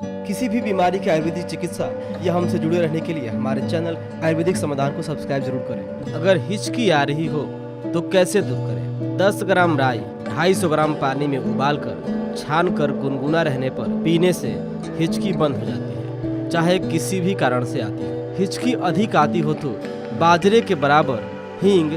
किसी भी बीमारी की आयुर्वेदिक चिकित्सा या हमसे जुड़े रहने के लिए हमारे चैनल आयुर्वेदिक समाधान को सब्सक्राइब जरूर करें। अगर हिचकी आ रही हो तो कैसे दूर करें? 10 ग्राम राई 250 ग्राम पानी में उबालकर छान कर गुनगुना रहने पर पीने से हिचकी बंद हो जाती है, चाहे किसी भी कारण से आती हो। हिचकी अधिक आती हो तो बाजरे के बराबर हींग,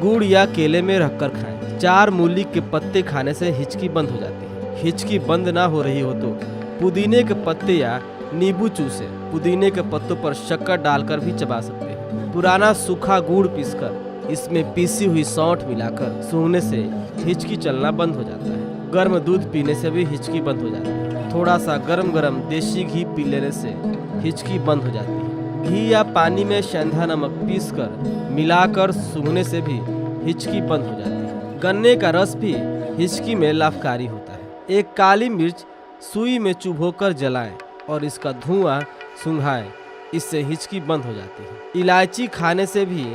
गुड़ या केले में रखकर खाएं। 4 मूली के पत्ते खाने से हिचकी बंद हो जाती है। हिचकी बंद ना हो रही हो तो पुदीने के पत्ते या नींबू चूसे पुदीने के पत्तों पर शक्कर डालकर भी चबा सकते हैं। पुराना सूखा गुड़ पीसकर इसमें पीसी हुई सौंठ मिलाकर सूंघने से हिचकी चलना बंद हो जाता है। गर्म दूध पीने से भी हिचकी बंद हो जाती है। थोड़ा सा गरम गरम देसी घी पी लेने से हिचकी बंद हो जाती है। घी या पानी में सेंधा नमक पीसकर मिलाकर सूंघने से भी हिचकी बंद हो जाती है। गन्ने का रस भी हिचकी में लाभकारी होता है। एक काली मिर्च सुई में चुभोकर जलाएं और इसका धुआं सूंघाएं, इससे हिचकी बंद हो जाती है। इलायची खाने से भी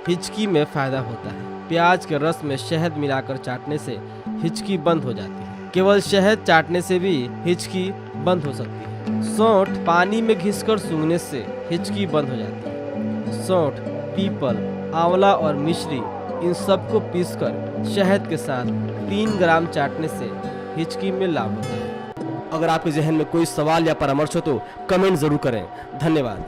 हिचकी में फायदा होता है। प्याज के रस में शहद मिलाकर चाटने से हिचकी बंद हो जाती है। केवल शहद चाटने से भी हिचकी बंद हो सकती है। सौंठ पानी में घिसकर सूंघने से हिचकी बंद हो जाती है। सौंठ, पीपल, आंवला और मिश्री इन सबको पीसकर शहद के साथ 3 ग्राम चाटने से हिचकी में लाभ होता है। अगर आपके जहन में कोई सवाल या परामर्श हो तो कमेंट जरूर करें। धन्यवाद।